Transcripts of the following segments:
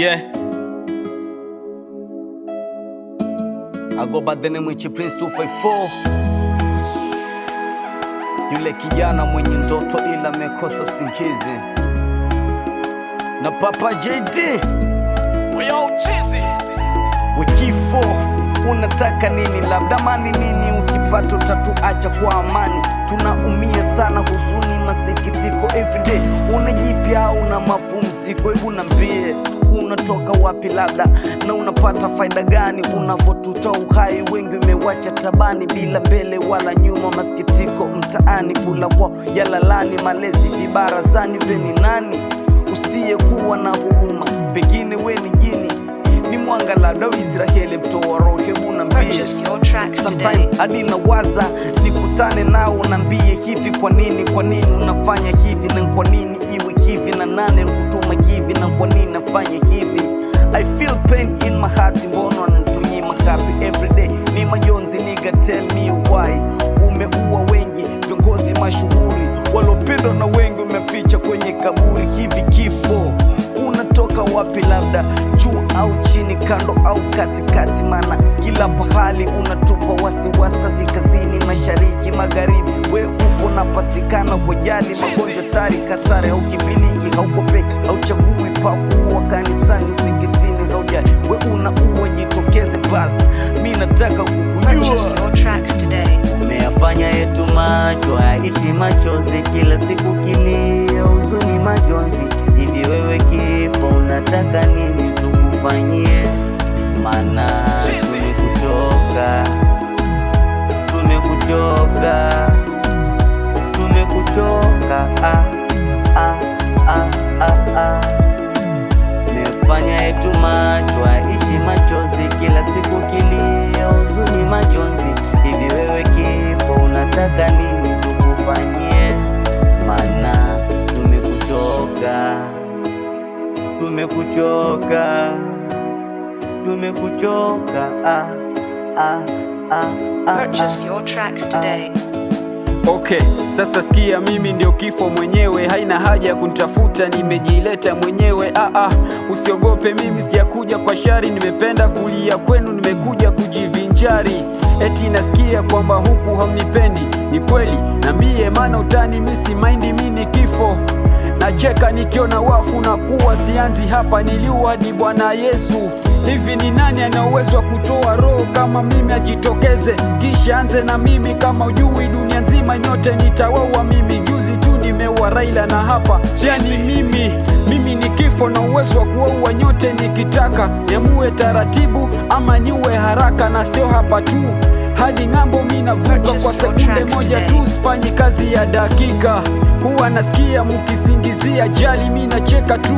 Yeah. I go by the name Wichi Prince 254. Yule kijana mwenye ndoto ila mekosa usingizi. Na Papa JD we all cheesy. Wikifo unataka nini? Labda mani nini? Ukipata utatuacha kwa amani. Tunaumia sana, huzuni, masikitiko everyday. Unajipya una mapumziko, hebu niambie unatoka wapi labda na unapata faida gani? Unavotuta uhai wengi umewacha tabani, bila mbele wala nyuma, masikitiko mtaani, kula kwao yalalani, malezi vibarazani. Veni nani usiyekuwa na huruma? Pengine we ni jini, ni mwanga labda Israeli, mtoa roho. Hebu niambie sometime hadi nawaza nikutane nao, niambie hivi, kwa nini unafanya hivi, na kwa nini iwe hivi, na nani alikutuma hivi, na kwa nini nafanya hivi? I feel pain in my heart, mbona wanatunyima happy everyday? Ni majonzi, nigga tell me why. Umeua wengi viongozi mashuhuri, walopendwa na wengi umeficha kwenye kaburi. Hivi kifo unatoka wapi? Labda juu au chini, kando au katikati? Mana kila pahali unatupa wasiwasi, kazini, mashariki, magharibi. We upo napatikana kwa jali, magonjwa tari, katari au kibiliki, hauko peke, hauchagui pa kuwa, kanisani, msikitini, haujali. We unaua, jitokeze basi, mi nataka kukujua. Umeyafanya yetu macho aishi machozi, kila siku kilio, huzuni, majonzi. Hivi wewe kifo unataka nini tukufanyie? Mana tumekuchoka, Umefanya yetu macho aishi machozi, kila siku kilio, huzuni, majonzi. Hivi wewe kifo unataka nini tukufanyie? Mana tumekuchoka. Purchase your tracks today. Okay, sasa sikia, mimi ndio kifo mwenyewe, haina haja ya kunitafuta, nimejileta mwenyewe. Usiogope, mimi sijakuja kwa shari, nimependa kulia kwenu, nimekuja kujivinjari. Eti nasikia kwamba huku hamnipendi, ni kweli? Niambie, maana utani misi maindi, mini kifo. Nacheka nikiona wafu na kuwa sianzi hapa, niliua hadi Bwana Yesu. Hivi ni nani ana uwezo wa kutoa roho kama mimi? Ajitokeze kisha anze na mimi. Kama ujui, dunia nzima nyote nitawaua mimi. Juzi tu nimeua Raila na hapa pia ni mimi. Mimi ni kifo na uwezo wa kuua nyote nikitaka. Niamue taratibu ama niue haraka, na sio hapa tu, hadi ng'ambo. Mimi navuka kwa sekunde moja tu, sifanyi kazi ya dakika. Huwa nasikia mukisingizia jali, mimi nacheka tu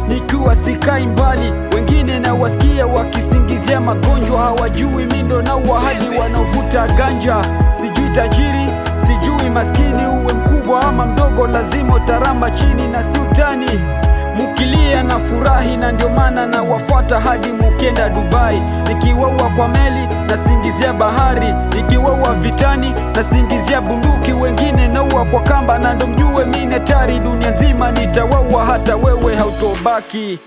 nikiwa sikai mbali. Wengine na wasikia wakisingizia magonjwa, hawajui mimi ndo naua hadi wanaovuta ganja. Sijui tajiri, sijui maskini, uwe mkubwa ama mdogo, lazima utaramba chini na si utani. Mukilia na furahi, na ndio maana na wafuata hadi mukienda Dubai. Nikiwaua kwa meli na singizia bahari, nikiwaua vitani na singizia bunduki. Wengine naua kwa kamba, na ndo mjue mimi netari. Dunia nzima nitawaua, hata wewe hautobaki.